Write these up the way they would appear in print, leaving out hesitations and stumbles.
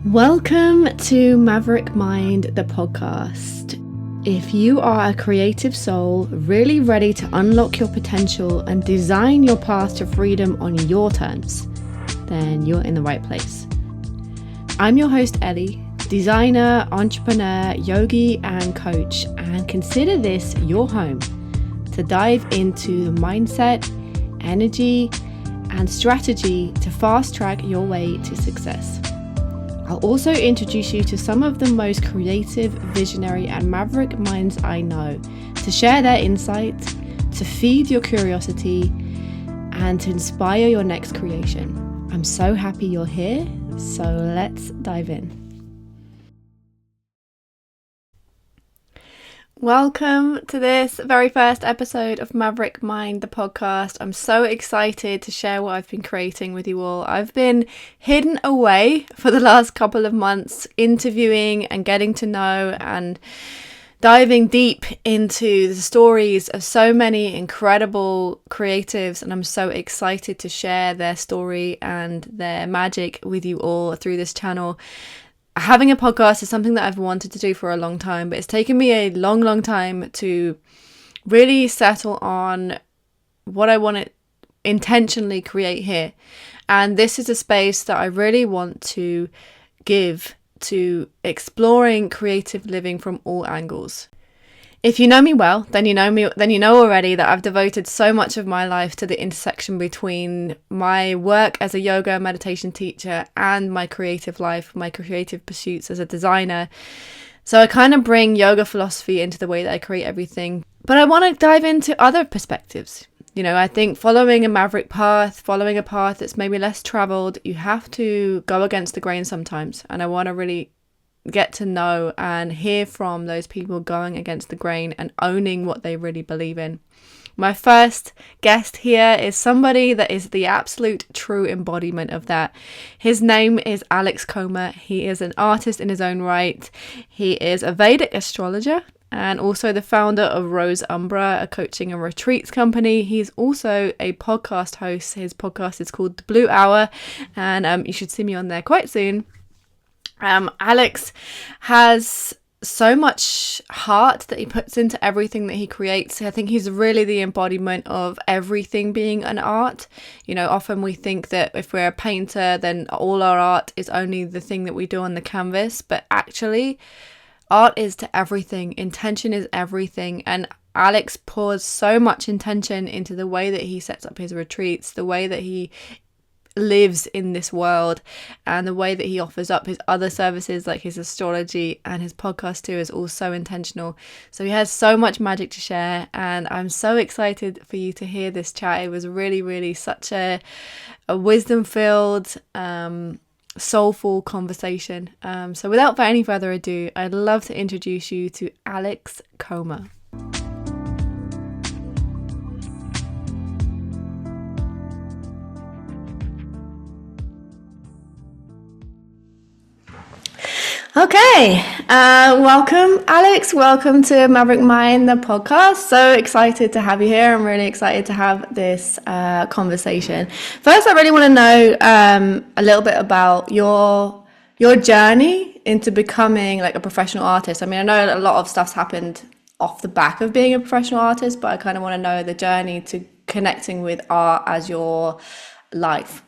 Welcome to Maverick Mind, the podcast. If you are a creative soul, really ready to unlock your potential and design your path to freedom on your terms, then you're in the right place. I'm your host, Ellie, designer, entrepreneur, yogi, and coach, and consider this your home to dive into the mindset, energy, and strategy to fast track your way to success. I'll also introduce you to some of the most creative, visionary, and maverick minds I know to share their insight, to feed your curiosity, and to inspire your next creation. I'm so happy you're here, so let's dive in. Welcome to this very first episode of Maverick Mind, the podcast. I'm so excited to share what I've been creating with you all. I've been hidden away for the last couple of months, interviewing and getting to know and diving deep into the stories of so many incredible creatives, and I'm so excited to share their story and their magic with you all through this channel. Having a podcast is something that I've wanted to do for a long time, but it's taken me a long time to really settle on what I want to intentionally create here. And this is a space that I really want to give to exploring creative living from all angles. If you know me well, then you know already that I've devoted so much of my life to the intersection between my work as a yoga meditation teacher and my creative life, my creative pursuits as a designer. So I kind of bring yoga philosophy into the way that I create everything. But I want to dive into other perspectives. You know, I think following a maverick path, following a path that's maybe less traveled, you have to go against the grain sometimes. And I want to really get to know and hear from those people going against the grain and owning what they really believe in. My first guest here is somebody that is the absolute true embodiment of that. His name is Alex Coma. He is an artist in his own right. He is a Vedic Astrologer and also the founder of Rose Umbra, a coaching and retreats company. He's also a podcast host. His podcast is called The Blue Hour, and you should see me on there quite soon. Alex has so much heart that he puts into everything that he creates. I think he's really the embodiment of everything being an art. You know, often we think that if we're a painter, then all our art is only the thing that we do on the canvas. But actually, art is to everything. Intention is everything. And Alex pours so much intention into the way that he sets up his retreats, the way that he lives in this world, and the way that he offers up his other services like his astrology and his podcast too is all so intentional. So he has so much magic to share, and I'm so excited for you to hear this chat. It was really such a wisdom filled soulful conversation. So without any further ado, I'd love to introduce you to Alex Coma. Okay, welcome Alex, welcome to Maverick Mind, the podcast. So excited to have you here. I'm really excited to have this conversation. First, I really want to know a little bit about your journey into becoming like a professional artist. I mean, I know a lot of stuff's happened off the back of being a professional artist, but I kind of want to know the journey to connecting with art as your life.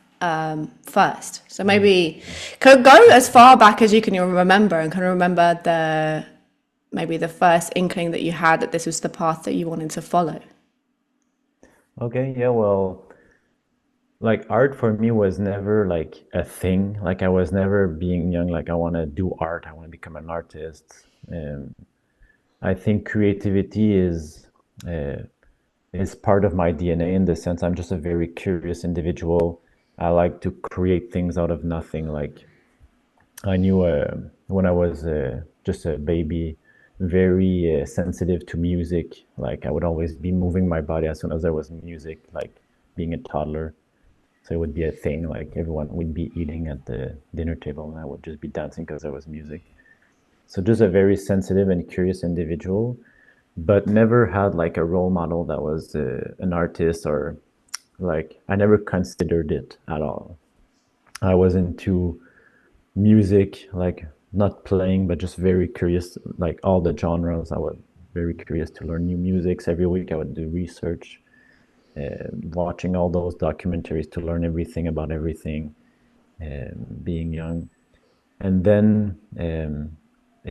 First, so maybe go as far back as you can remember and kind of remember the first inkling that you had that this was the path that you wanted to follow. Okay, yeah, well, like art for me was never like a thing. Like I was never being young, like I want to do art, I want to become an artist. I think creativity is part of my DNA in the sense I'm just a very curious individual. I like to create things out of nothing. Like I knew when I was just a baby, very sensitive to music. Like I would always be moving my body as soon as there was music, like being a toddler. So it would be a thing, like everyone would be eating at the dinner table and I would just be dancing because there was music. So just a very sensitive and curious individual, but never had like a role model that was an artist, or like I never considered it at all. I was into music, like not playing, but just very curious, like all the genres. I was very curious to learn new musics. Every week I would do research, watching all those documentaries to learn everything about everything, being young. And then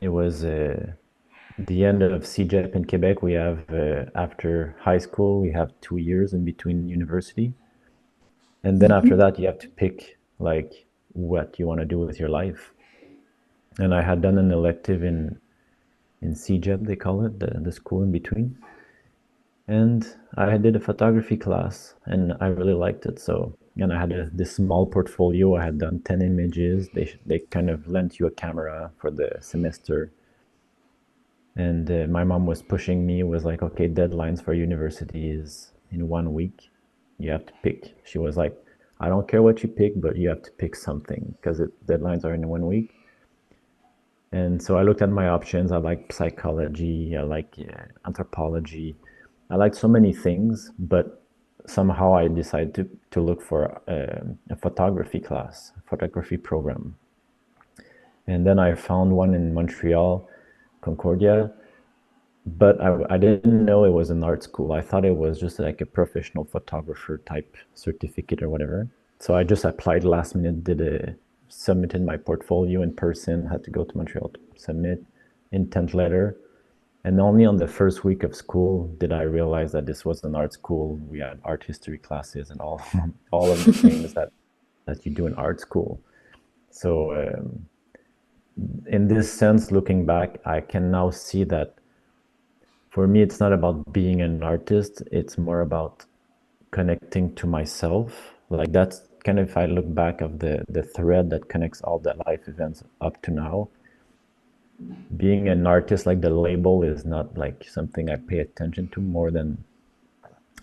it was the end of CEGEP in Quebec. We have, after high school, we have 2 years in between university. And then after that, you have to pick like what you want to do with your life. And I had done an elective in CEGEP, they call it, the school in between. And I did a photography class, and I really liked it. So, and I had this small portfolio. I had done 10 images. They kind of lent you a camera for the semester. And my mom was pushing me, was like, okay, deadlines for university is in 1 week. You have to pick. She was like, I don't care what you pick, but you have to pick something because deadlines are in 1 week. And so I looked at my options. I like psychology. I like anthropology. I liked so many things, but somehow I decided to look for a photography class, photography program. And then I found one in Montreal, Concordia, but I didn't know it was an art school. I thought it was just like a professional photographer type certificate or whatever. So I just applied last minute, submitted my portfolio in person, had to go to Montreal to submit, intent letter. And only on the first week of school did I realize that this was an art school. We had art history classes and all, all of the things that you do in art school. So in this sense, looking back, I can now see that for me, it's not about being an artist. It's more about connecting to myself. Like that's kind of, if I look back of the thread that connects all the life events up to now, being an artist, like the label is not like something I pay attention to more than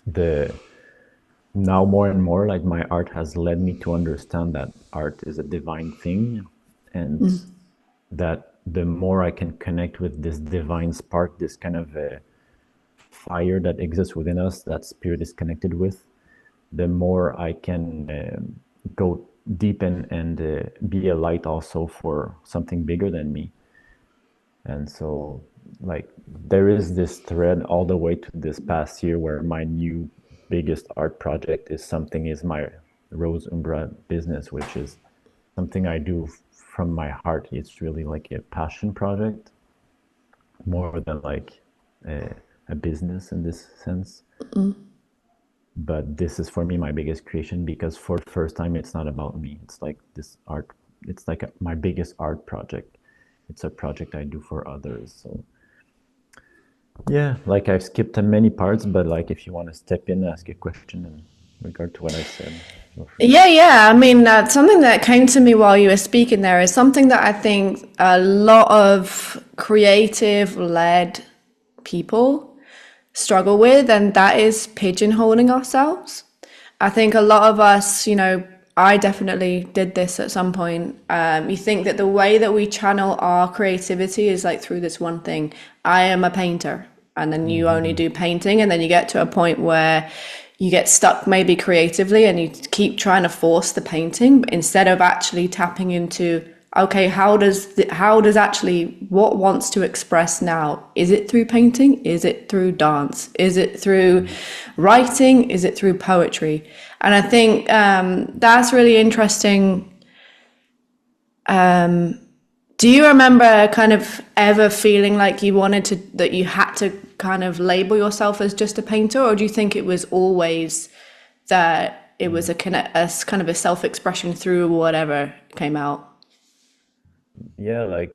the now more and more like my art has led me to understand that art is a divine thing, and that the more I can connect with this divine spark, this kind of fire that exists within us, that spirit is connected with, the more I can go deep and be a light also for something bigger than me. And so, like, there is this thread all the way to this past year where my new biggest art project is my Rose Umbra business, which is something I do from my heart. It's really like a passion project more than like a business in this sense. But this is for me my biggest creation because for the first time it's not about me. It's like this art, it's like my biggest art project. It's a project I do for others. So yeah, like I've skipped many parts, but like if you want to step in, ask a question in regard to what I said, feel free. Yeah, yeah. I mean, something that came to me while you were speaking there is something that I think a lot of creative led people struggle with, and that is pigeonholing ourselves. I think a lot of us, I definitely did this at some point. You think that the way that we channel our creativity is like through this one thing. I am a painter, and then you only do painting, and then you get to a point where you get stuck maybe creatively and you keep trying to force the painting instead of actually tapping into, okay, how does actually what wants to express now? Is it through painting? Is it through dance? Is it through writing? Is it through poetry? And I think that's really interesting. Do you remember kind of ever feeling like that you had to kind of label yourself as just a painter, or do you think it was always that it was a kind of a self-expression through whatever came out? Yeah, like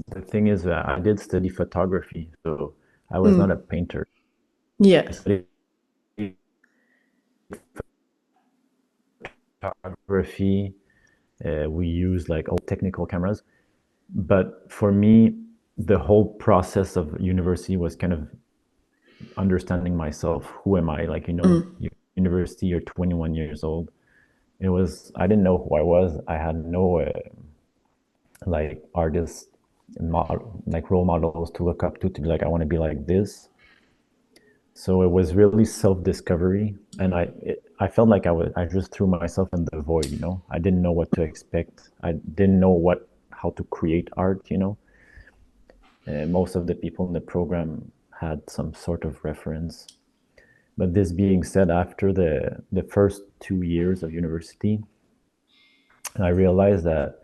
the thing is that I did study photography, so I was not a painter. I Yes. studied photography. We used like old technical cameras. But for me, the whole process of university was kind of understanding myself. Who am I? Like, university, you're 21 years old. I didn't know who I was. I had no like artists, like role models to look up to be like, I want to be like this. So it was really self-discovery, and I felt like I just threw myself in the void. I didn't know what to expect. I didn't know what how to create art, you know. Most of the people in the program had some sort of reference. But this being said, after the first 2 years of university, I realized that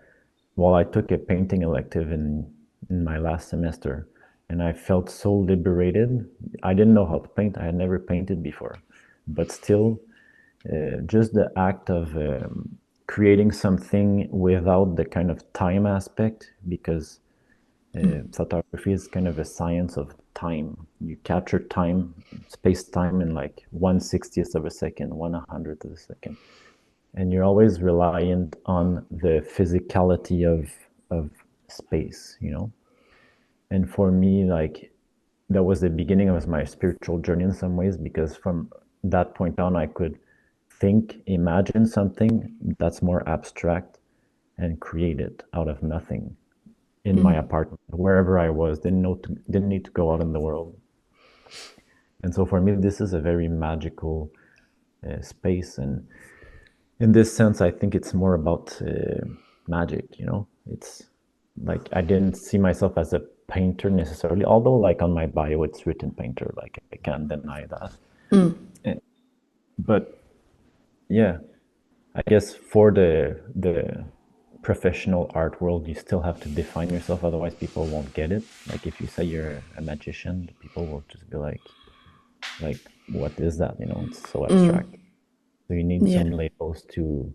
while I took a painting elective in my last semester, and I felt so liberated. I didn't know how to paint. I had never painted before, but still, just the act of creating something without the kind of time aspect, because photography is kind of a science of time. You capture time, space time, in like 1/60th of a second, 1/100th of a second, and you're always reliant on the physicality of space, you know. And for me, like, that was the beginning of my spiritual journey in some ways, because from that point on I could think, imagine something that's more abstract and create it out of nothing in my apartment, wherever I was. Didn't need to go out in the world. And so for me, this is a very magical space. And in this sense, I think it's more about magic, you know. It's like, I didn't see myself as a painter necessarily, although like on my bio it's written painter, like I can't deny that. But yeah, I guess for the professional art world, you still have to define yourself, otherwise people won't get it. Like if you say you're a magician, people will just be like what is that, you know? It's so abstract. So you need Yeah. some labels to,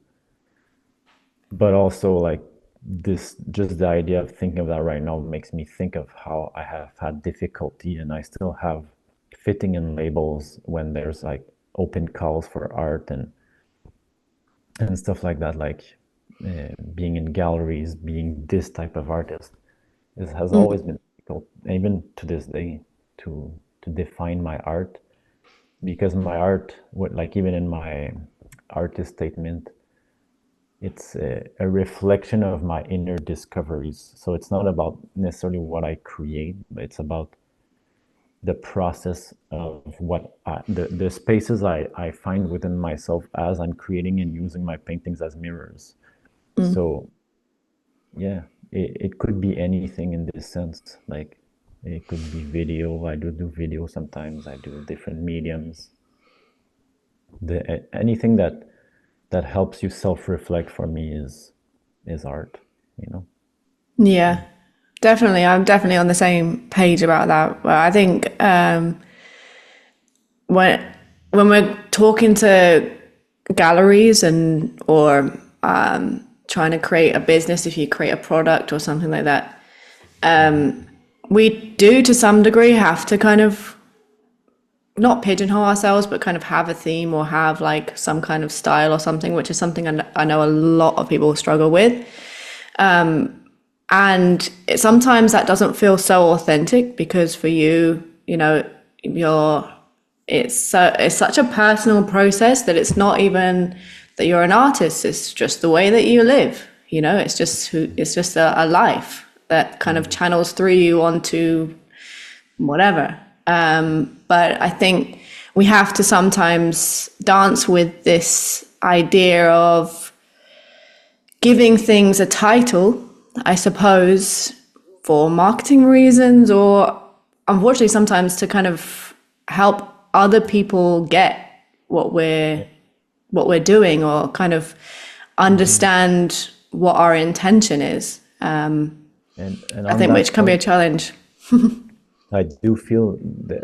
but also like this, just the idea of thinking of that right now makes me think of how I have had difficulty, and I still have, fitting in labels when there's like open calls for art and stuff like that, like being in galleries, being this type of artist, it has always been difficult, even to this day, to define my art, because my art, like even in my artist statement, it's a reflection of my inner discoveries. So it's not about necessarily what I create, but it's about the process of the spaces I find within myself as I'm creating and using my paintings as mirrors. So yeah, it could be anything in this sense. Like it could be video. I do video sometimes. I do different mediums. Anything that helps you self-reflect, for me, is art, you know. Yeah, definitely. I'm definitely on the same page about that. Well, I think when when we're talking to galleries and or trying to create a business, if you create a product or something like that, we do to some degree have to kind of not pigeonhole ourselves, but kind of have a theme or have like some kind of style or something, which is something I know a lot of people struggle with. And sometimes that doesn't feel so authentic because for you, you know, it's such a personal process that it's not even that you're an artist. It's just the way that you live. You know, it's just a life that kind of channels through you onto whatever. But I think we have to sometimes dance with this idea of giving things a title, I suppose, for marketing reasons, or unfortunately sometimes to kind of help other people get what we're doing, or kind of understand what our intention is. And I on think which that can be a point, challenge. I do feel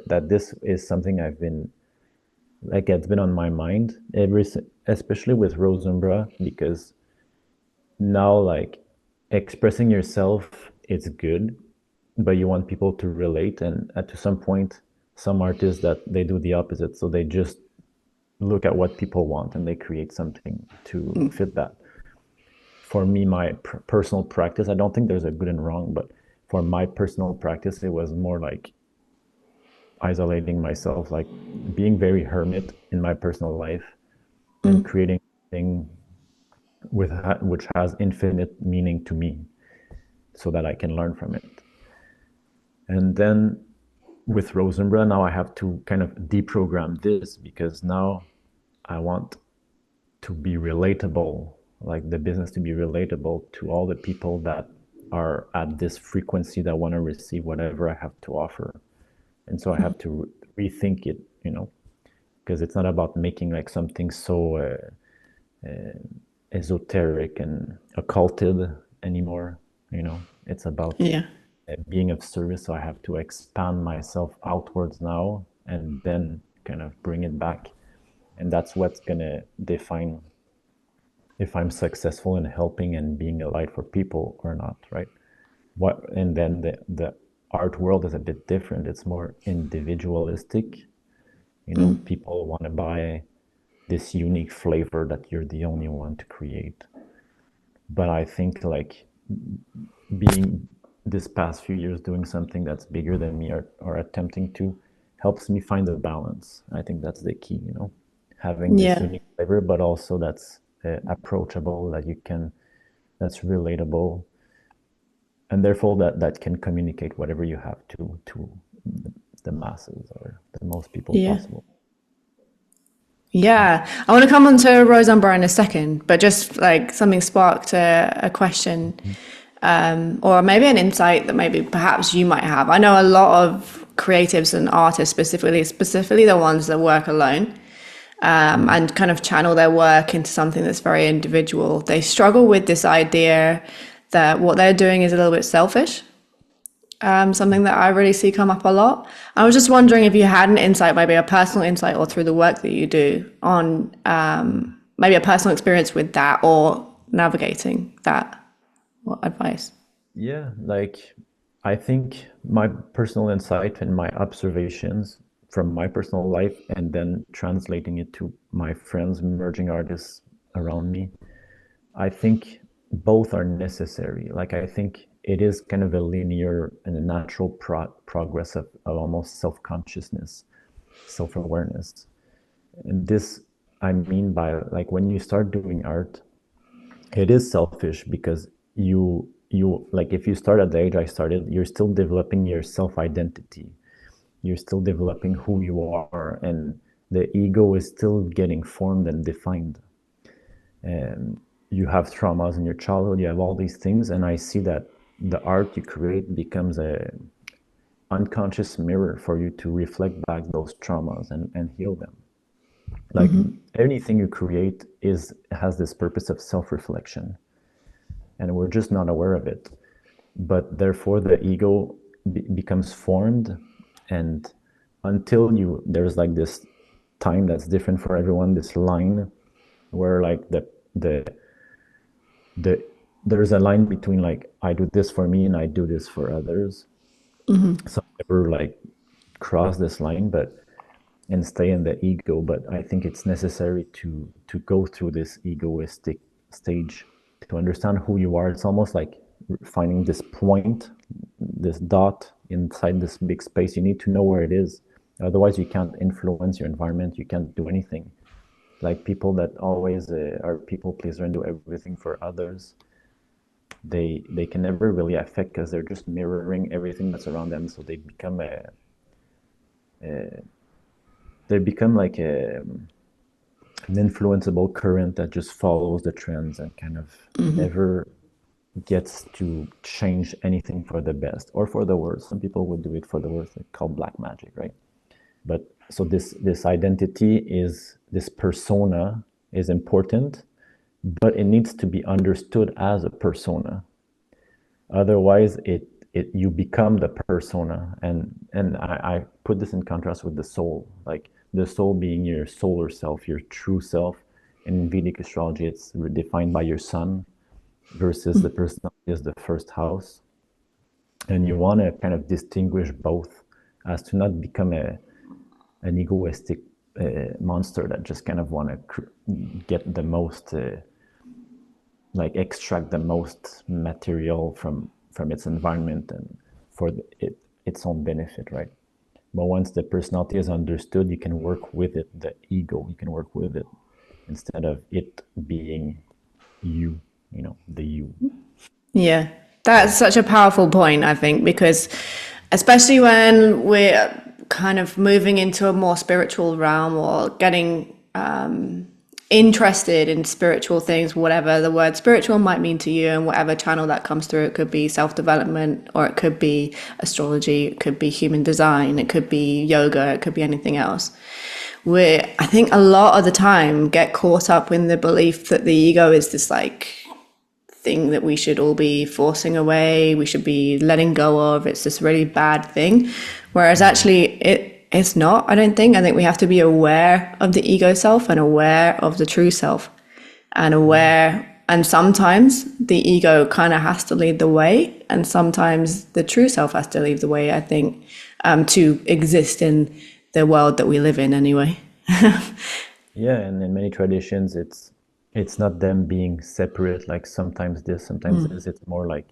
that this is something I've been, like, it's been on my mind especially with Rosenbra, because now, like, expressing yourself is good, but you want people to relate, and to some point, some artists, that they do the opposite, so they just look at what people want and they create something to fit that. For me, my personal practice, I don't think there's a good and wrong, but for my personal practice, it was more like isolating myself, like being very hermit in my personal life, and creating a thing which has infinite meaning to me, so that I can learn from it. And then with Rosenbra, now I have to kind of deprogram this, because now I want to be relatable, like the business to be relatable to all the people that are at this frequency that want to receive whatever I have to offer. And so I have to rethink it, because it's not about making like something so esoteric and occulted anymore. It's about Yeah. being of service. So I have to expand myself outwards now and then kind of bring it back. And that's what's going to define if I'm successful in helping and being a light for people or not, right? And then the art world is a bit different. It's more individualistic. People want to buy this unique flavor that you're the only one to create. But I think like being this past few years doing something that's bigger than me or attempting to helps me find a balance. I think that's the key, having this Yeah. unique flavor, but also that's approachable, that's relatable, and therefore that can communicate whatever you have to the masses or the most people Yeah. possible. Yeah, I want to come on to Rose Umbra in a second, but just like something sparked a question, or maybe an insight that maybe perhaps you might have. I know a lot of creatives and artists, specifically the ones that work alone, and kind of channel their work into something that's very individual. They struggle with this idea that what they're doing is a little bit selfish. Something that I really see come up a lot. I was just wondering if you had an insight, maybe a personal insight, or through the work that you do on maybe a personal experience with that or navigating that. What advice? Yeah, like I think my personal insight and my observations from my personal life and then translating it to my friends, emerging artists around me, I think both are necessary. Like I think it is kind of a linear and a natural progress of almost self-consciousness, self-awareness. And this I mean by like when you start doing art, it is selfish because you like if you start at the age I started, you're still developing your self-identity. You're still developing who you are, and the ego is still getting formed and defined. And you have traumas in your childhood, you have all these things, and I see that the art you create becomes a unconscious mirror for you to reflect back those traumas and heal them. Like anything you create has this purpose of self-reflection, and we're just not aware of it. But therefore the ego becomes formed, and until there's like this time that's different for everyone, this line where like the there's a line between like I do this for me and I do this for others. So I never like cross this line and stay in the ego, but I think it's necessary to go through this egoistic stage to understand who you are. It's almost like finding this point, this dot inside this big space. You need to know where it is, otherwise you can't influence your environment, you can't do anything. Like people that always are people pleaser and do everything for others, they can never really affect because they're just mirroring everything that's around them. So they become like an influenceable current that just follows the trends and kind of never gets to change anything for the best or for the worse. Some people would do it for the worse, they call black magic, right? But so this identity is, this persona is important, but it needs to be understood as a persona. Otherwise, you become the persona, and I put this in contrast with the soul, like the soul being your solar self, your true self. In Vedic astrology, it's defined by your sun, versus the personality is the first house, and you want to kind of distinguish both, as to not become an egoistic monster that just kind of want to get the most like extract the most material from its environment and for its own benefit, right? But once the personality is understood, you can work with it, the ego, you can work with it instead of it being you, the you. Yeah, that's such a powerful point, I think, because especially when we're kind of moving into a more spiritual realm or getting interested in spiritual things, whatever the word spiritual might mean to you, and whatever channel that comes through. It could be self-development, or it could be astrology, it could be human design, it could be yoga, it could be anything else. We, I think, a lot of the time get caught up in the belief that the ego is this like thing that we should all be forcing away, we should be letting go of. It's this really bad thing. Whereas actually it's not, I don't think. I think we have to be aware of the ego self and aware of the true self and aware. And sometimes the ego kind of has to lead the way, and sometimes the true self has to lead the way, I think, to exist in the world that we live in anyway. Yeah, and in many traditions, it's not them being separate. Like sometimes this, sometimes this. It's more uh,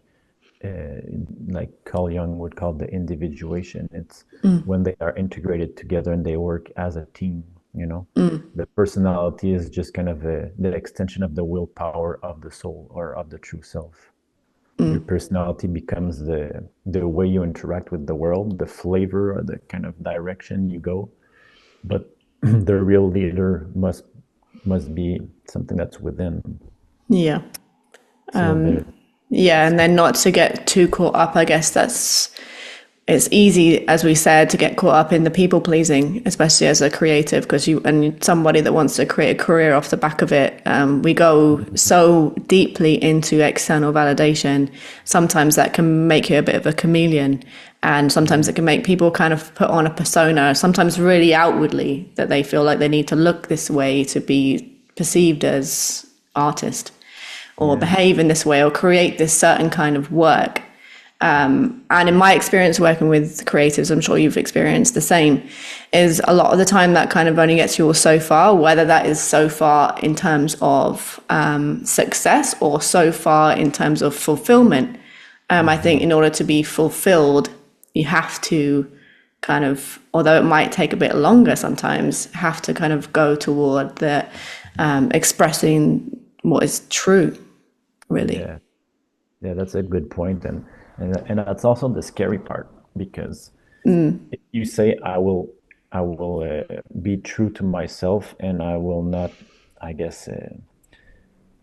like Carl Jung would call the individuation. It's when they are integrated together and they work as a team. You know, the personality is just kind of the extension of the willpower of the soul or of the true self. Your personality becomes the way you interact with the world, the flavor or the kind of direction you go. But the real leader must be something that's within. Yeah. So there, Yeah, and then not to get too caught up. I guess that's, it's easy, as we said, to get caught up in the people pleasing, especially as a creative, because you and somebody that wants to create a career off the back of it. We go so deeply into external validation. Sometimes that can make you a bit of a chameleon, and sometimes it can make people kind of put on a persona, sometimes really outwardly, that they feel like they need to look this way to be perceived as artist, or yeah, behave in this way, or create this certain kind of work. And in my experience working with creatives, I'm sure you've experienced the same, is a lot of the time that kind of only gets you all so far, whether that is so far in terms of success or so far in terms of fulfillment. I think in order to be fulfilled, you have to kind of, although it might take a bit longer sometimes, have to kind of go toward the expressing what is true, really. yeah, yeah. That's a good point, and that's also the scary part because if you say I will be true to myself and I will not, I guess,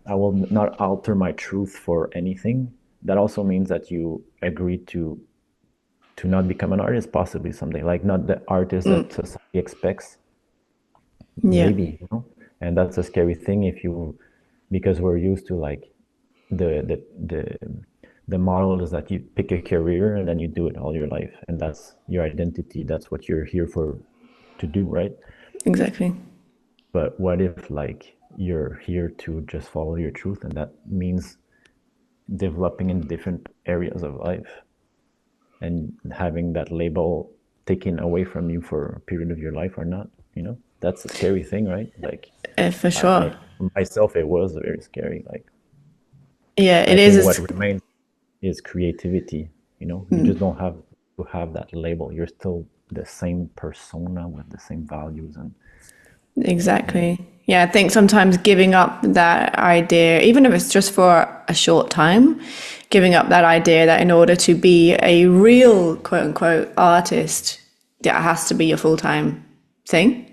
I will not alter my truth for anything. That also means that you agree to not become an artist, possibly someday, like not the artist that society expects, Yeah, maybe, you know. And that's a scary thing if you, because we're used to like the the model is that you pick a career and then you do it all your life, and that's your identity. That's what you're here for to do, right? exactly. But what if like you're here to just follow your truth, and that means developing in different areas of life and having that label taken away from you for a period of your life or not, you know? That's a scary thing, right? Like For I sure. for myself, it was very scary. Like Yeah, I it is. think what remains is creativity. You know, you just don't have to have that label. You're still the same persona with the same values and Exactly. Yeah, I think sometimes giving up that idea, even if it's just for a short time, giving up that idea that in order to be a real quote unquote artist, that has to be your full time thing.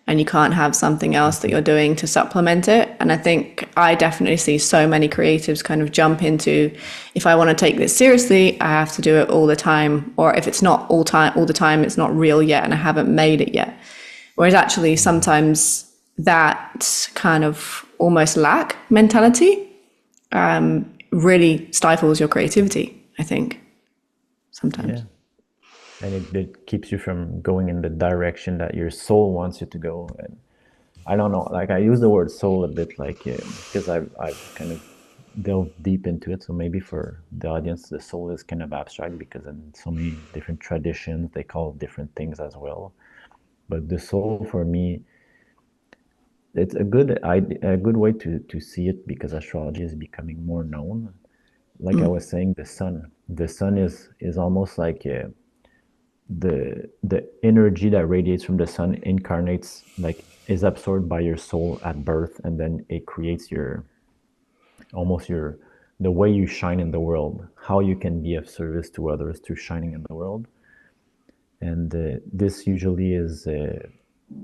And you can't have something else that you're doing to supplement it. And I think I definitely see so many creatives kind of jump into, if I want to take this seriously, I have to do it all the time. Or if it's not all the time, it's not real yet and I haven't made it yet. Whereas actually sometimes that kind of almost lack mentality really stifles your creativity, I think, yeah. sometimes. And it keeps you from going in the direction that your soul wants you to go. And I don't know, like I use the word soul a bit, like because I've kind of delved deep into it. So maybe for the audience, the soul is kind of abstract because in so many different traditions they call different things as well. But the soul for me, it's a good way to see it because astrology is becoming more known. Like I was saying, the sun is almost like the energy that radiates from the sun incarnates, like is absorbed by your soul at birth, and then it creates your almost your the way you shine in the world, how you can be of service to others through shining in the world. And this usually is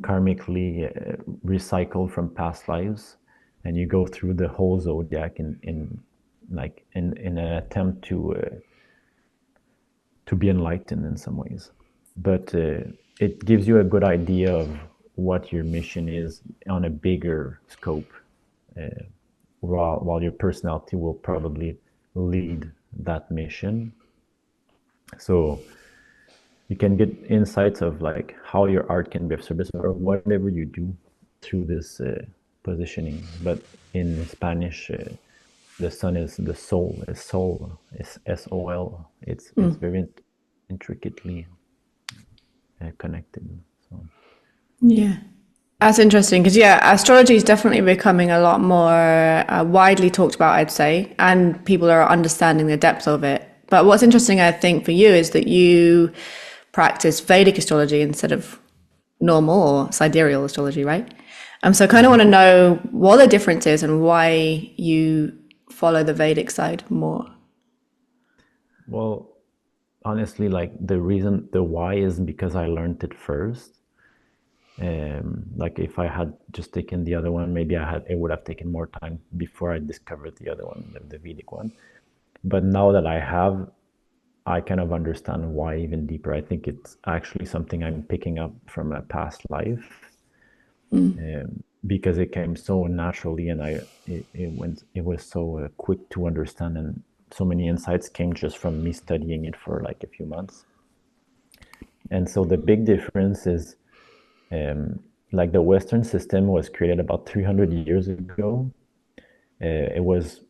karmically recycled from past lives, and you go through the whole zodiac in an attempt to be enlightened in some ways. But it gives you a good idea of what your mission is on a bigger scope, while your personality will probably lead that mission. So you can get insights of like how your art can be of service or whatever you do through this positioning. But in Spanish, the sun is the soul, is soul, is SOL. It's very intricately connected. So Yeah. That's interesting because, yeah, astrology is definitely becoming a lot more widely talked about, I'd say, and people are understanding the depth of it. But what's interesting, I think, for you is that you practice Vedic astrology instead of normal or sidereal astrology, right? So I kind of want to know what the difference is and why you follow the Vedic side more. well, honestly, like the why is because I learned it first. Like if I had just taken the other one, maybe it would have taken more time before I discovered the other one, the Vedic one. But now that I have, I kind of understand why even deeper. I think it's actually something I'm picking up from a past life, because it came so naturally, and it was so quick to understand, and so many insights came just from me studying it for like a few months. And so the big difference is, like the Western system was created about 300 years ago. It was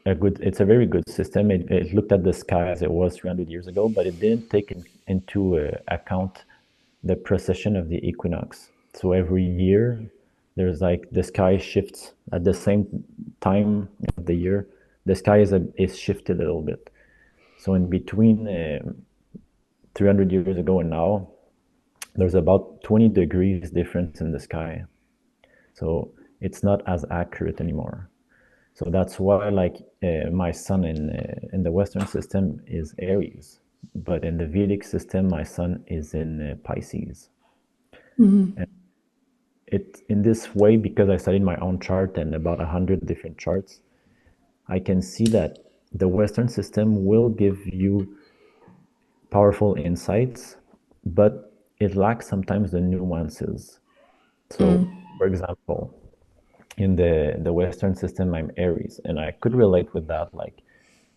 it's a very good system. It looked at the sky as it was 300 years ago, but it didn't take into account the precession of the equinox. So every year, there's like the sky shifts at the same time of the year. The sky is shifted a little bit. So in between 300 years ago and now, there's about 20 degrees difference in the sky. So it's not as accurate anymore. So that's why, like, my sun in the Western system is Aries, but in the Vedic system, my sun is in Pisces. And it in this way, because I studied my own chart and about 100 different charts, I can see that the Western system will give you powerful insights, but it lacks sometimes the nuances. So, for example, in the Western system, I'm Aries, and I could relate with that. Like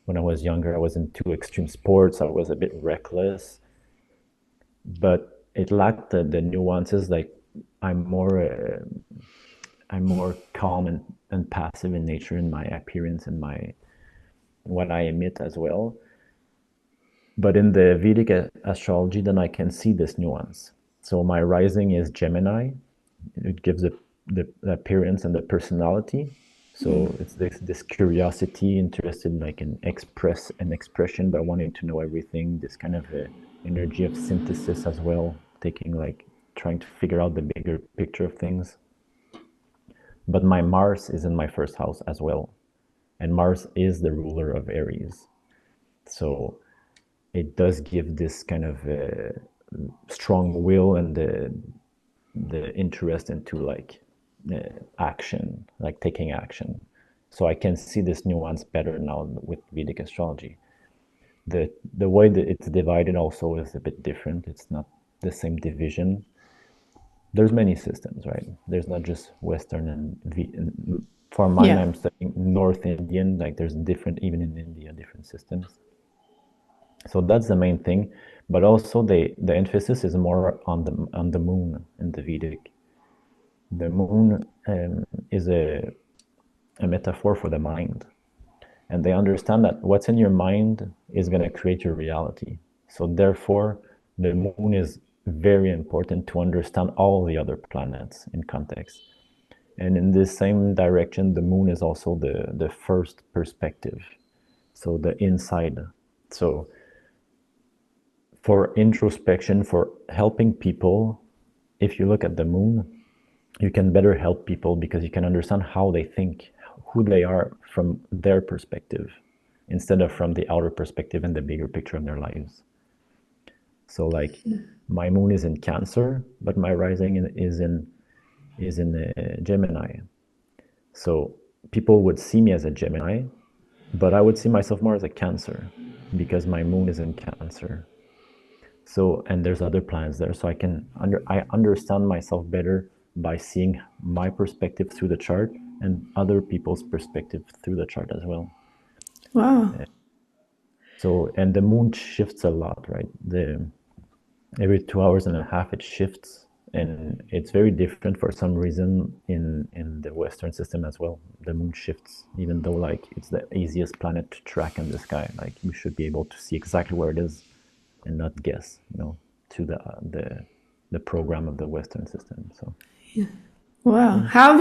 when I was younger, I was into extreme sports. I was a bit reckless, but it lacked the nuances. Like I'm more uh, I'm more calm and passive in nature in my appearance and my what I emit as well. But in the Vedic astrology, then I can see this nuance. So my rising is Gemini. It gives the appearance and the personality. So it's this curiosity, interested like in expression, but wanting to know everything. This kind of energy of synthesis as well, taking like trying to figure out the bigger picture of things. But my Mars is in my first house as well, and Mars is the ruler of Aries. So it does give this kind of strong will and the interest into like action, like taking action. So I can see this nuance better now with Vedic astrology. The way that it's divided also is a bit different. It's not the same division. There's many systems, right? There's not just Western and for mine, Yeah. I'm studying North Indian. Like there's different, even in India, different systems. So that's the main thing. But also the emphasis is more on the moon in the Vedic. The moon is a metaphor for the mind. And they understand that what's in your mind is going to create your reality. So therefore, the moon is very important to understand all the other planets in context. And in this same direction, the moon is also the first perspective. So the inside. So for introspection, for helping people, if you look at the moon, you can better help people because you can understand how they think, who they are from their perspective, instead of from the outer perspective and the bigger picture of their lives. So like my moon is in Cancer, but my rising is in Gemini. So people would see me as a Gemini, but I would see myself more as a Cancer because my moon is in Cancer. So, and there's other planets there, so I understand myself better by seeing my perspective through the chart and other people's perspective through the chart as well. Wow. So, and the moon shifts a lot, right? The every 2 hours and a half it shifts, and it's very different for some reason in the Western system as well. The moon shifts, even though like it's the easiest planet to track in the sky. Like you should be able to see exactly where it is and not guess, to the program of the Western system. So Wow. yeah, How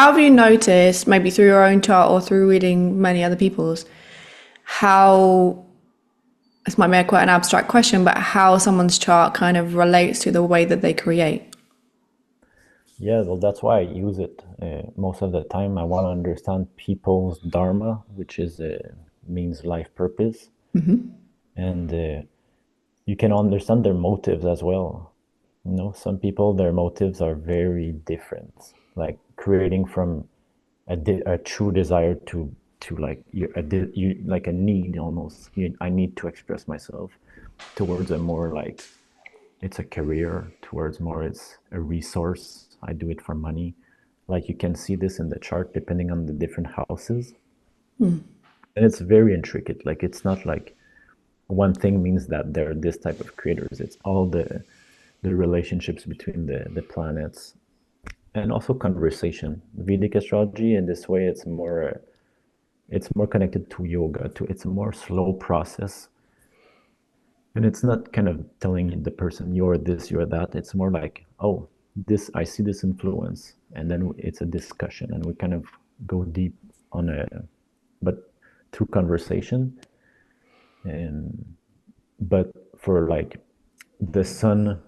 have you noticed, maybe through your own chart or through reading many other people's, how this might be quite an abstract question, but how someone's chart kind of relates to the way that they create? yeah. Well, that's why I use it most of the time. I want to understand people's dharma, which is means life purpose, and you can understand their motives as well. Some people, their motives are very different, like creating from a true desire to like you like a need almost. I need to express myself towards a more like it's a career, towards more it's a resource. I do it for money. Like you can see this in the chart depending on the different houses, and it's very intricate. Like it's not like one thing means that they're this type of creators. It's all the relationships between the planets, and also conversation. Vedic astrology in this way, it's more connected to yoga. It's a more slow process, and it's not kind of telling the person you're this, you're that. It's more like, oh, this I see this influence, and then it's a discussion, and we kind of go deep on but through conversation, and but for like the sun.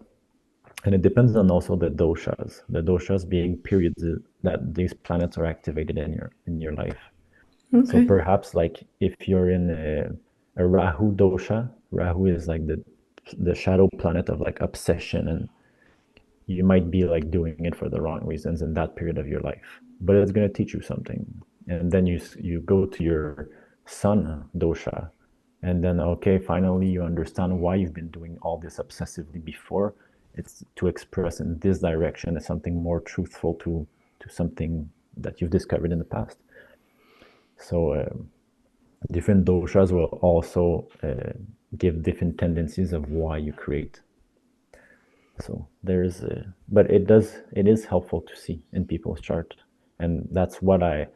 And it depends on also the doshas. The doshas being periods that these planets are activated in your life. So Okay. perhaps like if you're in a Rahu dosha, Rahu is like the shadow planet of like obsession, and you might be like doing it for the wrong reasons in that period of your life. But it's going to teach you something, and then you go to your sun dosha, and then okay, finally you understand why you've been doing all this obsessively before. It's to express in this direction as something more truthful to something that you've discovered in the past. So different doshas will also give different tendencies of why you create. So there's, but it is helpful to see in people's chart, and that's what I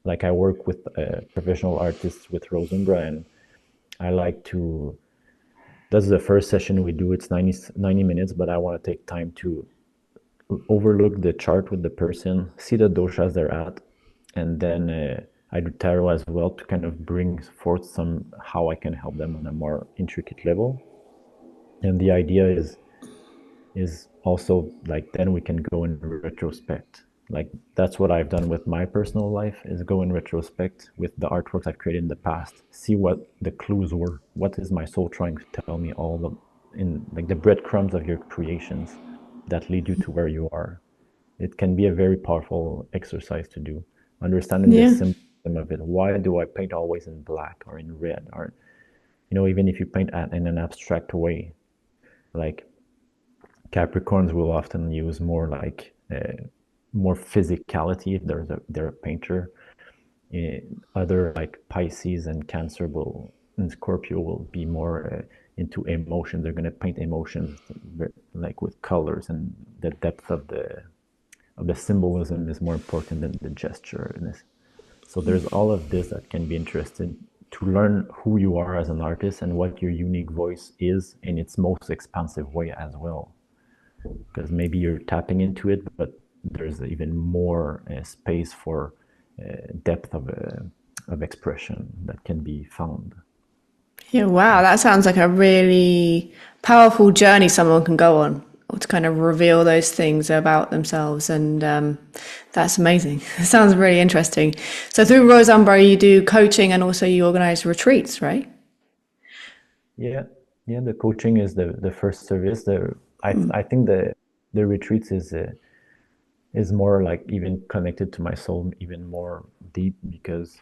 like. I work with professional artists with Rosenbra, and I like to. That's the first session we do. It's 90 minutes, but I want to take time to overlook the chart with the person, see the doshas they're at, and then I do tarot as well to kind of bring forth some how I can help them on a more intricate level. And the idea is also like then we can go in retrospect. Like that's what I've done with my personal life is go in retrospect with the artworks I've created in the past, see what the clues were, what is my soul trying to tell me, all the in like the breadcrumbs of your creations that lead you to where you are. It can be a very powerful exercise to do, understanding the Yeah. symbolism of it. Why do I paint always in black or in red, or even if you paint in an abstract way, like Capricorns will often use more like more physicality if they're a painter. Other like Pisces and Cancer and Scorpio will be more into emotion. They're going to paint emotions like with colors, and the depth of the symbolism is more important than the gesture. So there's all of this that can be interesting to learn who you are as an artist and what your unique voice is in its most expansive way as well, because maybe you're tapping into it, but there's even more space for depth of expression that can be found. Yeah, wow, that sounds like a really powerful journey someone can go on to kind of reveal those things about themselves. And that's amazing. It sounds really interesting. So through Rose Umbra, you do coaching and also you organize retreats, right? Yeah, Yeah, the coaching is the first service. I think the retreats is more like even connected to my soul, even more deep, because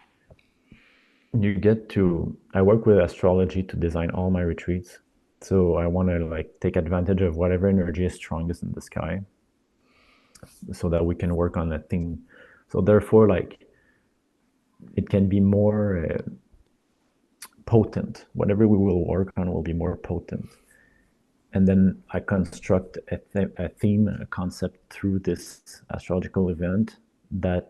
you get to, I work with astrology to design all my retreats. So I want to like take advantage of whatever energy is strongest in the sky so that we can work on that thing. So therefore, like, it can be more potent. Whatever we will work on will be more potent. And then I construct a theme, a concept through this astrological event that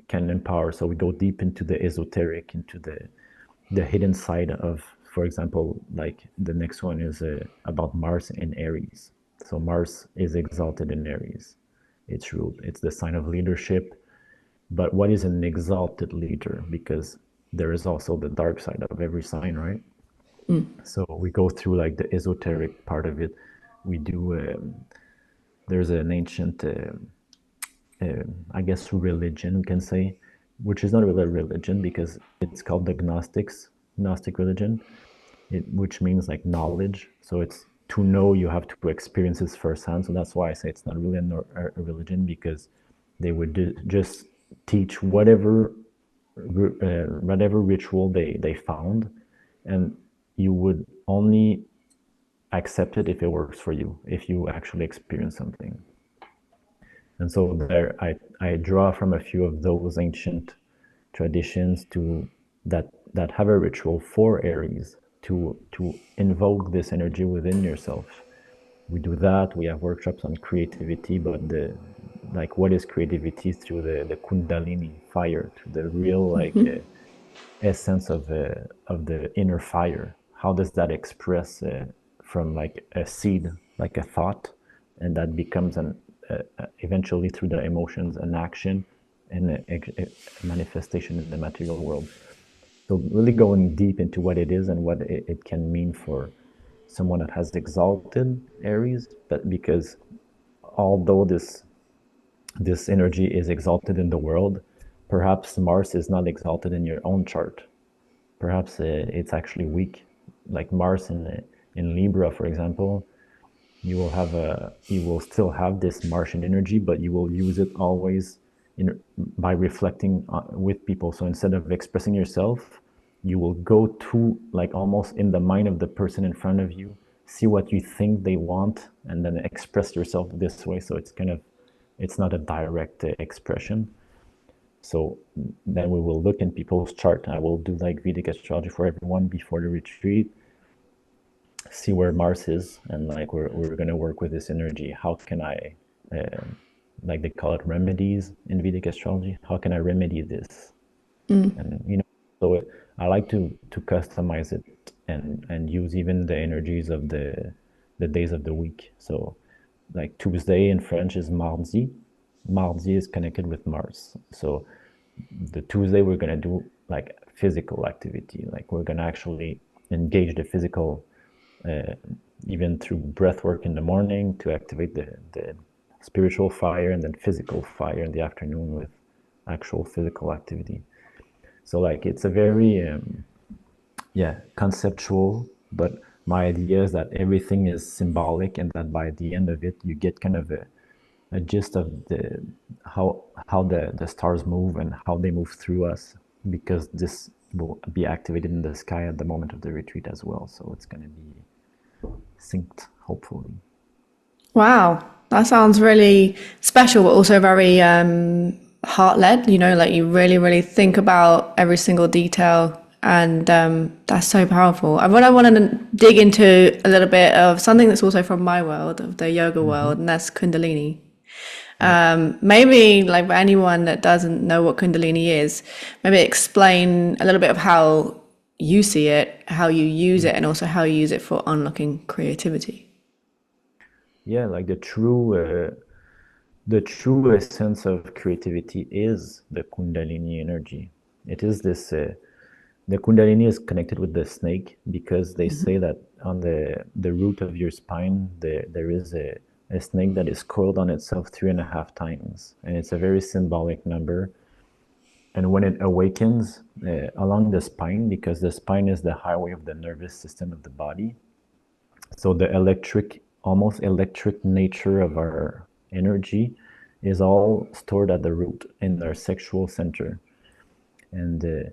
can empower. So we go deep into the esoteric, into the hidden side of, for example, like the next one is about Mars in Aries. So Mars is exalted in Aries. It's ruled. It's the sign of leadership. But what is an exalted leader? Because there is also the dark side of every sign, right? So we go through like the esoteric part of it. We do. There's an ancient, I guess, religion we can say, which is not really a religion because it's called the Gnostic religion, which means like knowledge. So it's to know, you have to experience this firsthand. So that's why I say it's not really a religion, because they would just teach whatever ritual they found, and you would only accept it if it works for you, if you actually experience something. And so there, I draw from a few of those ancient traditions to that have a ritual for Aries to invoke this energy within yourself. We do that. We have workshops on creativity, but the like what is creativity through the Kundalini fire, to the real like essence of the inner fire. How does that express from like a seed, like a thought, and that becomes an eventually through the emotions an action and a manifestation in the material world. So really going deep into what it is and what it can mean for someone that has exalted Aries, but because although this energy is exalted in the world, perhaps Mars is not exalted in your own chart. Perhaps it's actually weak, like Mars in Libra, for example. You will still have this Martian energy, but you will use it always by reflecting with people. So instead of expressing yourself, you will go to like almost in the mind of the person in front of you, see what you think they want, and then express yourself this way. So it's not a direct expression. So then we will look in people's chart. I will do like Vedic astrology for everyone before the retreat, see where Mars is, and like we're gonna work with this energy. How can I, like they call it remedies in Vedic astrology? How can I remedy this? And so I like to customize it and use even the energies of the days of the week. So like Tuesday in French is mardi. Mardi is connected with Mars. So the Tuesday we're gonna do like physical activity. Like we're gonna actually engage the physical, even through breath work in the morning to activate the spiritual fire, and then physical fire in the afternoon with actual physical activity. So like it's a very conceptual, but my idea is that everything is symbolic, and that by the end of it you get kind of a gist of the how the stars move and how they move through us, because this will be activated in the sky at the moment of the retreat as well. So it's going to be synced, hopefully. Wow, that sounds really special, but also very heart led. You know, like you really, really think about every single detail, and that's so powerful. And what I want to dig into a little bit of something that's also from my world, of the yoga world, and that's Kundalini. Yeah. Maybe like for anyone that doesn't know what Kundalini is, maybe explain a little bit of how you see it, how you use it, and also how you use it for unlocking creativity. Yeah, like the true essence of creativity is the Kundalini energy. It is this. The Kundalini is connected with the snake, because they say that on the root of your spine there is a snake that is coiled on itself 3.5 times, and it's a very symbolic number. And when it awakens along the spine, because the spine is the highway of the nervous system of the body, So the almost electric nature of our energy is all stored at the root in our sexual center. And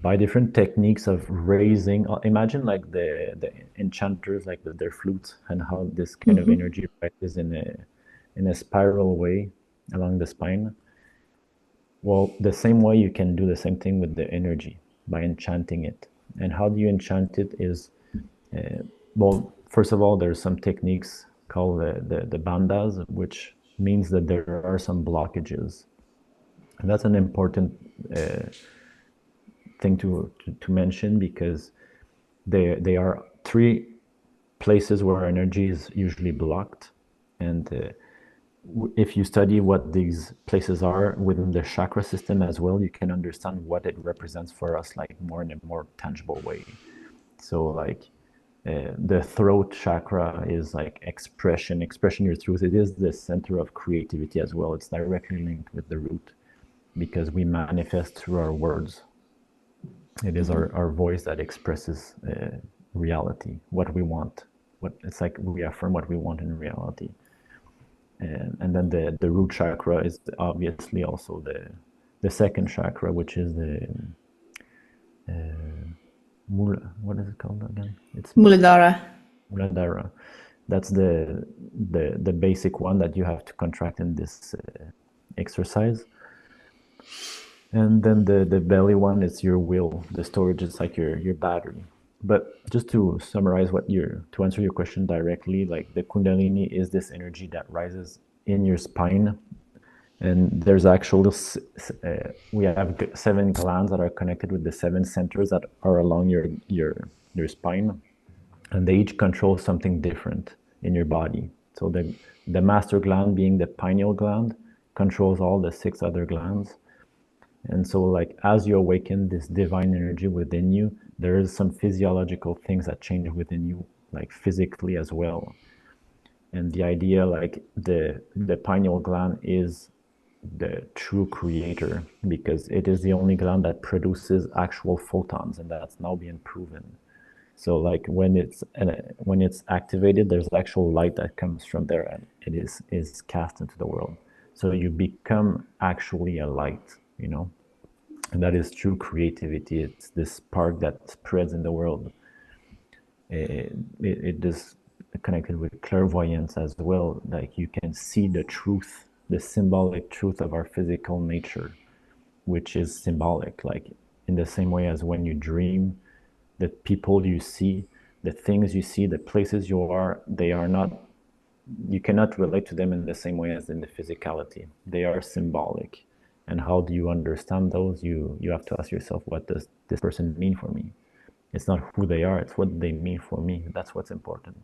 by different techniques of raising, imagine like the enchanters, like with their flutes, and how this kind of energy rises in a spiral way along the spine. Well, the same way you can do the same thing with the energy by enchanting it. And how do you enchant it is, well, first of all, there's some techniques called the bandhas, which means that there are some blockages. And that's an important thing to mention, because they are three places where energy is usually blocked. And if you study what these places are within the chakra system as well, you can understand what it represents for us, like more in a more tangible way. So like the throat chakra is like expression your truth. It is the center of creativity as well. It's directly linked with the root, because we manifest through our words. It is our voice that expresses reality, what we want. It's like we affirm what we want in reality. And then the root chakra is obviously also the second chakra, which is the what is it called again? It's Muladhara. Muladhara. That's the basic one that you have to contract in this exercise. And then the belly one is your will. The storage is like your battery. But just to summarize to answer your question directly, like the Kundalini is this energy that rises in your spine. And there's actually, we have 7 glands that are connected with the 7 centers that are along your spine. And they each control something different in your body. So the master gland, being the pineal gland, controls all the 6 other glands. And so like as you awaken this divine energy within you, there is some physiological things that change within you, like physically as well. And the idea, like the pineal gland is the true creator, because it is the only gland that produces actual photons, and that's now being proven. So like when it's activated, there's actual light that comes from there, and it is cast into the world. So you become actually a light, you know. And that is true creativity. It's this spark that spreads in the world. It is connected with clairvoyance as well. Like you can see the truth, the symbolic truth of our physical nature, which is symbolic. Like in the same way as when you dream, the people you see, the things you see, the places you are, you cannot relate to them in the same way as in the physicality. They are symbolic. And how do you understand those? You have to ask yourself, what does this person mean for me? It's not who they are, it's what they mean for me. That's what's important.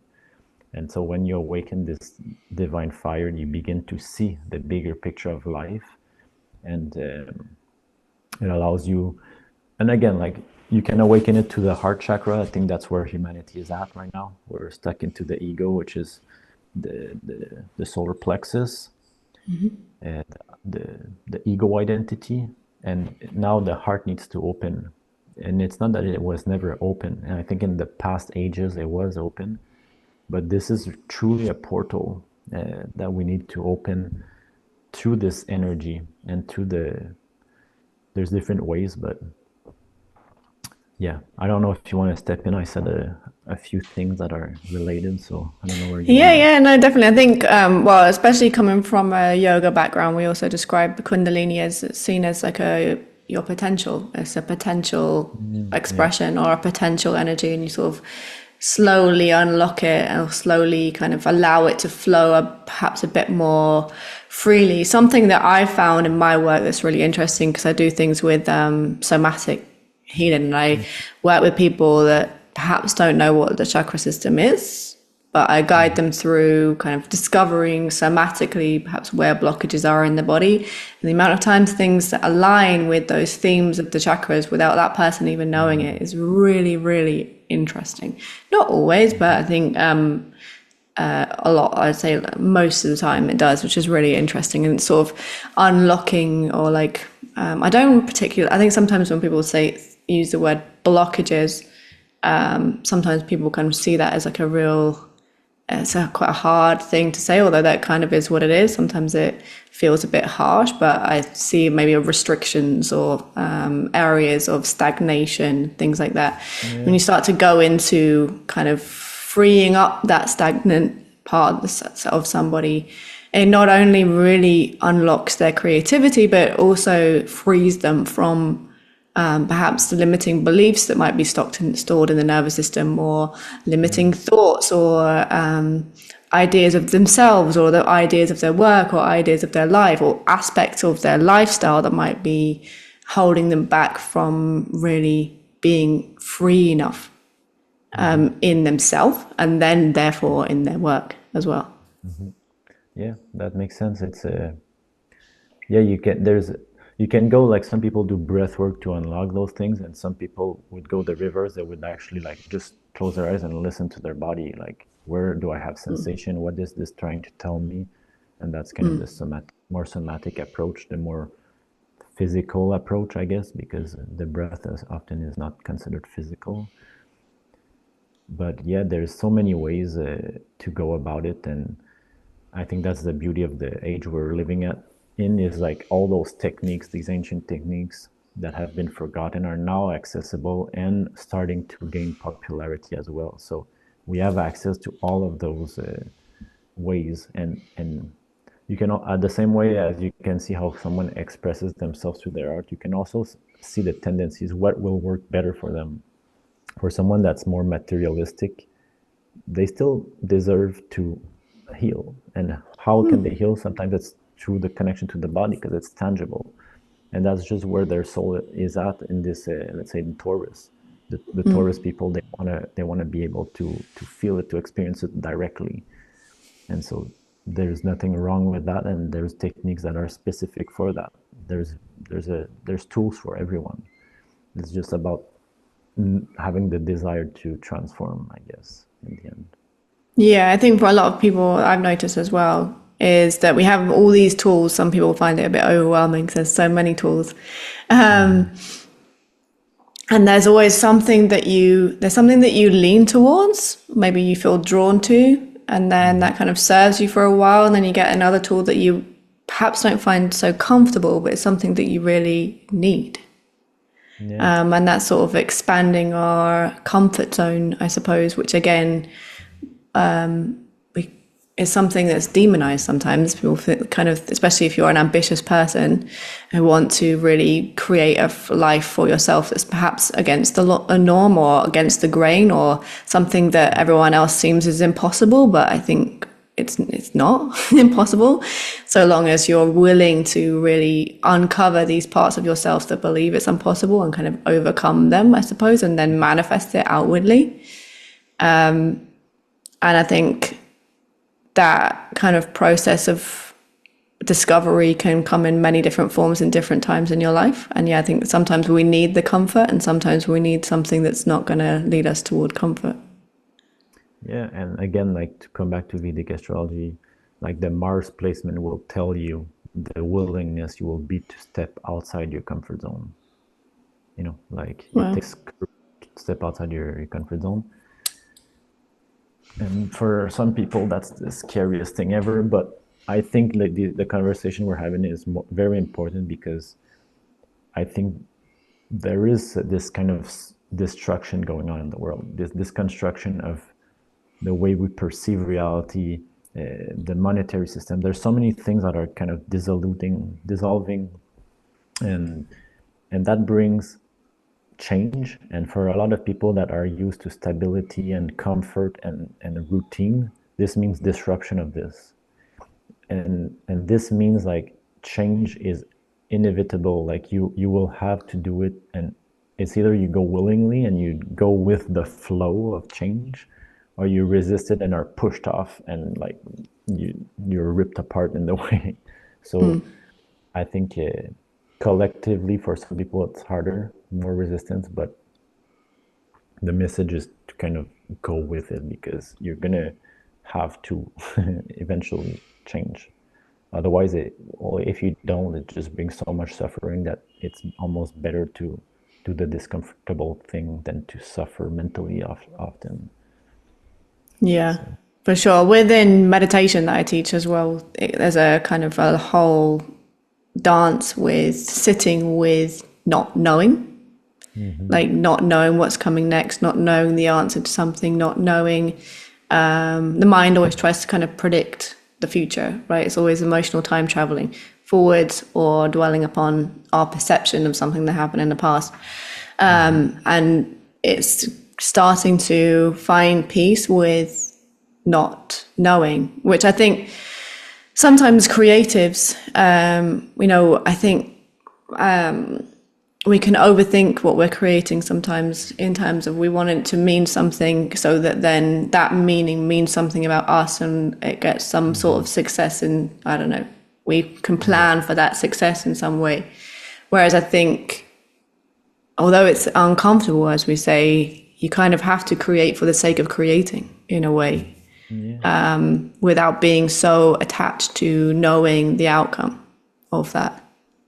And so when you awaken this divine fire, you begin to see the bigger picture of life. And it allows you, and again, like you can awaken it to the heart chakra. I think that's where humanity is at right now. We're stuck into the ego, which is the solar plexus. And the ego identity, and now the heart needs to open. And it's not that it was never open, and I think in the past ages it was open, but this is truly a portal that we need to open through this energy and through there's different ways, but yeah, I don't know if you want to step in. I said a few things that are related, so I don't know where you Yeah, no, definitely. I think, well, especially coming from a yoga background, we also describe the Kundalini as seen as like your potential. It's a potential expression or a potential energy, and you sort of slowly unlock it or slowly kind of allow it to flow perhaps a bit more freely. Something that I found in my work that's really interesting, because I do things with somatic healing, and I work with people that perhaps don't know what the chakra system is, but I guide them through kind of discovering somatically perhaps where blockages are in the body, and the amount of times things that align with those themes of the chakras without that person even knowing it is really, really interesting. Not always, but I think a lot, I'd say most of the time it does, which is really interesting. And it's sort of unlocking, or like I think sometimes when people use the word blockages, Sometimes people kind of see that as like a real, it's quite a hard thing to say, although that kind of is what it is. Sometimes it feels a bit harsh, but I see maybe restrictions or areas of stagnation, things like that. When Yeah. you start to go into kind of freeing up that stagnant part of somebody, it not only really unlocks their creativity, but also frees them from perhaps the limiting beliefs that might be stored in the nervous system, or limiting Mm. thoughts, or ideas of themselves, or the ideas of their work, or ideas of their life, or aspects of their lifestyle that might be holding them back from really being free enough Hmm. in themselves, and then therefore in their work as well. Hmm. Yeah, that makes sense. It's yeah, you can go like some people do breath work to unlock those things, and some people would go the reverse. They would actually like just close their eyes and listen to their body, like where do I have sensation? What is this trying to tell me? And that's kind of the more somatic approach, the more physical approach, I guess, because the breath is often is not considered physical. But yeah, there's so many ways to go about it, and I think that's the beauty of the age we're living in is like all those techniques, these ancient techniques that have been forgotten are now accessible and starting to gain popularity as well. So we have access to all of those ways, and you can the same way as you can see how someone expresses themselves through their art, you can also see the tendencies, what will work better for them. For someone that's more materialistic, they still deserve to heal. And how can they heal? Sometimes it's through the connection to the body because it's tangible. And that's just where their soul is at in this, let's say, in Taurus. The Taurus people, they wanna be able to feel it, to experience it directly. And so there's nothing wrong with that, and there's techniques that are specific for that. There's tools for everyone. It's just about having the desire to transform, I guess, in the end. Yeah, I think for a lot of people, I've noticed as well, is that we have all these tools. Some people find it a bit overwhelming because there's so many tools. Mm-hmm. And there's something that you lean towards, maybe you feel drawn to, and then Mm-hmm. that kind of serves you for a while. And then you get another tool that you perhaps don't find so comfortable, but it's something that you really need. Yeah. And that's sort of expanding our comfort zone, I suppose, which again, is something that's demonized sometimes. People think kind of, especially if you're an ambitious person who want to really create a life for yourself that's perhaps against a norm or against the grain or something that everyone else seems is impossible. But I think it's not impossible, so long as you're willing to really uncover these parts of yourself that believe it's impossible and kind of overcome them, I suppose, and then manifest it outwardly. And I think that kind of process of discovery can come in many different forms in different times in your life. And yeah, I think sometimes we need the comfort and sometimes we need something that's not going to lead us toward comfort. Yeah. And again, like to come back to Vedic astrology, like the Mars placement will tell you the willingness you will be to step outside your comfort zone. Like it Well, takes courage to step outside your comfort zone. And for some people, that's the scariest thing ever. But I think like the conversation we're having is very important because I think there is this kind of destruction going on in the world, this construction of the way we perceive reality, the monetary system. There's so many things that are kind of dissolving, and that brings change. And for a lot of people that are used to stability and comfort and routine, this means disruption of this. And this means like change is inevitable. Like you will have to do it, and it's either you go willingly and you go with the flow of change, or you resist it and are pushed off, and like you're ripped apart in the way. So I think collectively for some people it's harder, more resistance, but the message is to kind of go with it because you're gonna have to eventually change. Otherwise, well, if you don't, it just brings so much suffering that it's almost better to do the discomfortable thing than to suffer mentally often. Yeah, So for sure. Within meditation that I teach as well, there's a kind of a whole dance with sitting with not knowing, hmm like not knowing what's coming next, not knowing the answer to something, not knowing. The mind always tries to kind of predict the future, right? It's always emotional time traveling forwards or dwelling upon our perception of something that happened in the past. hmm And it's starting to find peace with not knowing, which I think sometimes creatives, I think we can overthink what we're creating sometimes in terms of we want it to mean something so that then that meaning means something about us and it gets some sort hmm of success in, I don't know, we can Yeah. plan for that success in some way. Whereas I think, although it's uncomfortable, as we say, you kind of have to create for the sake of creating in a way Yeah. without being so attached to knowing the outcome of that.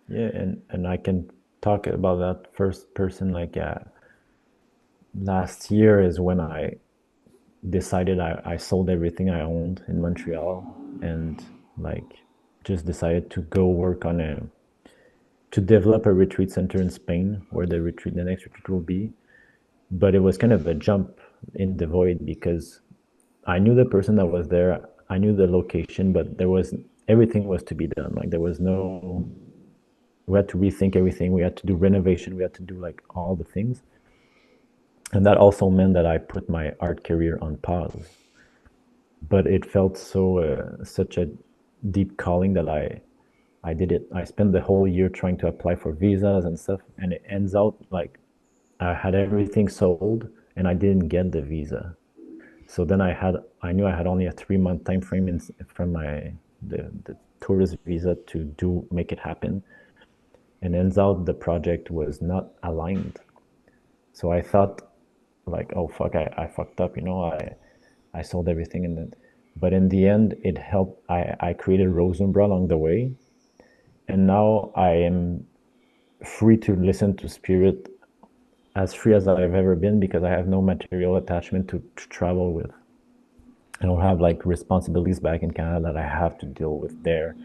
Yeah. And I can talk about that first person. Like last year is when I decided I sold everything I owned in Montreal and like just decided to go work on a to develop a retreat center in Spain where the next retreat will be. But it was kind of a jump in the void because I knew the person that was there, I knew the location, but there was everything was to be done. Like there was no we had to rethink everything. We had to do renovation. We had to do like all the things. And that also meant that I put my art career on pause. But it felt so such a deep calling that I did it. I spent the whole year trying to apply for visas and stuff, and it ends out like I had everything sold and I didn't get the visa. So then I knew I had only a 3 month time frame from the tourist visa to do make it happen, and ends out the project was not aligned. So I thought like, oh fuck, I fucked up, I sold everything and then, but in the end it helped. I created Rosenbra along the way, and now I am free to listen to spirit, as free as I've ever been, because I have no material attachment to travel with. I don't have like responsibilities back in Canada that I have to deal with there.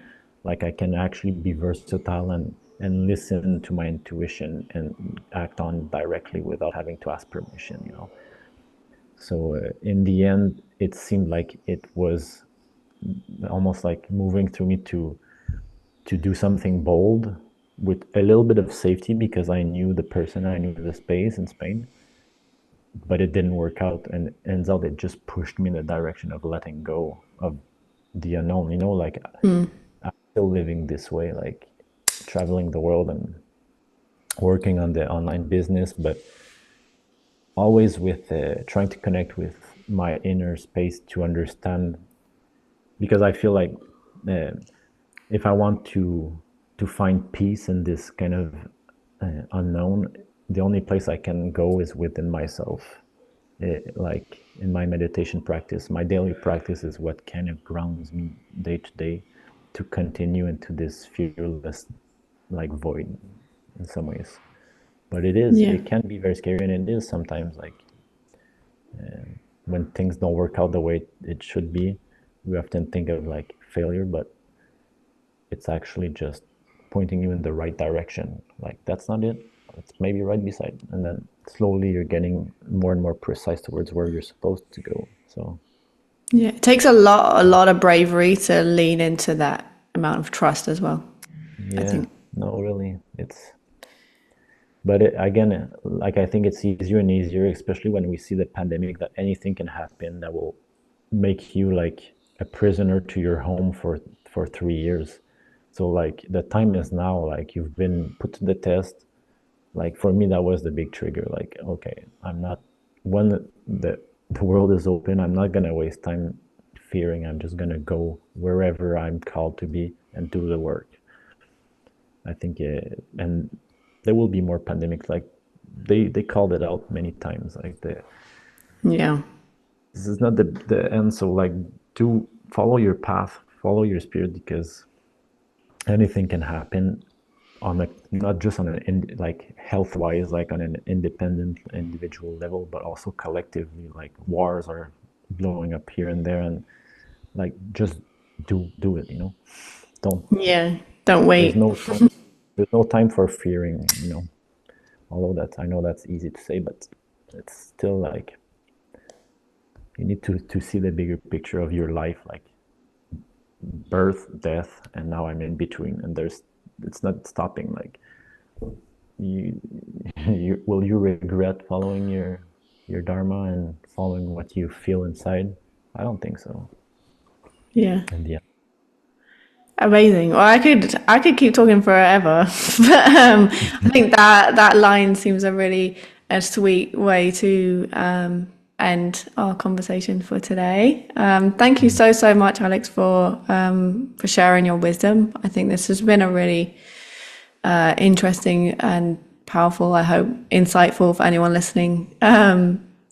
Like I can actually be versatile and listen to my intuition and act on directly without having to ask permission. So in the end, it seemed like it was almost like moving through me to do something bold with a little bit of safety because I knew the person, I knew the space in Spain, but it didn't work out, and ends out it just pushed me in the direction of letting go of the unknown. Like I'm still living this way, like traveling the world and working on the online business, but always with trying to connect with my inner space to understand, because I feel like uh, if I want to find peace in this kind of unknown, the only place I can go is within myself. Like in my meditation practice, my daily practice is what kind of grounds me day to day to continue into this fearless like void in some ways. But Yeah. it can be very scary, and it is sometimes like when things don't work out the way it should be, we often think of like failure, but it's actually just pointing you in the right direction. Like that's not it. It's maybe right beside, and then slowly you're getting more and more precise towards where you're supposed to go. So Yeah. It takes a lot of bravery to lean into that amount of trust as well, I yeah, think. no, really, but again, like I think it's easier and easier, especially when we see the pandemic, that anything can happen that will make you like a prisoner to your home for 3 years. So like the time is now. Like you've been put to the test. Like for me, that was the big trigger. Like okay, I'm not when the world is open. I'm not gonna waste time fearing. I'm just gonna go wherever I'm called to be and do the work. I think, and there will be more pandemics. Like they called it out many times. Like Yeah. this is not the end. So like, do follow your path, follow your spirit, because anything can happen. on a not just on an like health wise, like on an independent individual level, but also collectively. Like wars are blowing up here and there, and like just do it. Don't. Yeah, don't There's wait. no time. There's no time for fearing. Although I know that's easy to say, but it's still like you need to see the bigger picture of your life, like birth, death, and now I'm in between, and it's not stopping. Like you, will you regret following your dharma and following what you feel inside? I don't think so. Yeah. And yeah, Amazing. Well, I could keep talking forever, but I think that line seems a sweet way to end our conversation for today. Thank you so much, Alex, for sharing your wisdom. I think this has been a really interesting and powerful, I hope, insightful for anyone listening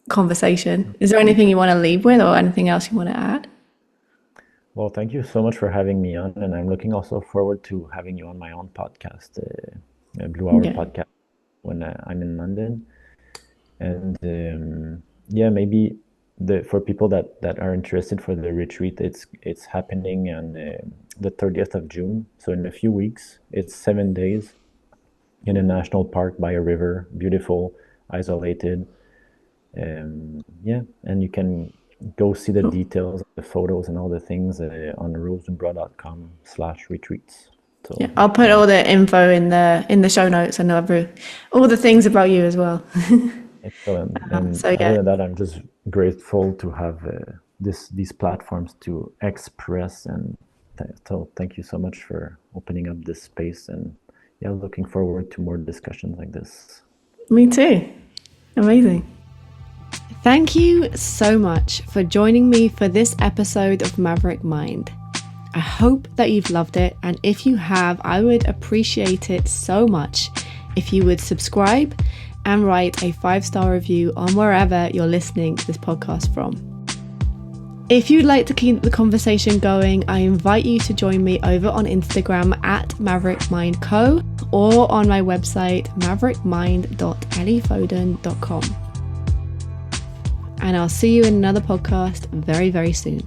conversation. Is there anything you want to leave with, or anything else you want to add? well, thank you so much for having me on, and I'm looking also forward to having you on my own podcast, Blue Hour Yeah. podcast, when I'm in London. And yeah, maybe for people that are interested for the retreat, it's happening on the 30th of June, so in a few weeks. It's 7 days in a national park by a river, beautiful, isolated. Yeah, and you can go see the Cool. details, the photos, and all the things on rosedandbra.com/retreats. Yeah, So I'll put yeah, all the info in the show notes and all the things about you as well. excellent. And So other yeah, than that, I'm just grateful to have these platforms to express. And so thank you so much for opening up this space. And yeah, looking forward to more discussions like this. me too. Amazing. Thank you so much for joining me for this episode of Maverick Mind. I hope that you've loved it, and if you have, I would appreciate it so much if you would subscribe and write a 5-star review on wherever you're listening to this podcast from. If you'd like to keep the conversation going, I invite you to join me over on Instagram at MaverickMindCo or on my website maverickmind.elliefoden.com. And I'll see you in another podcast very, very soon.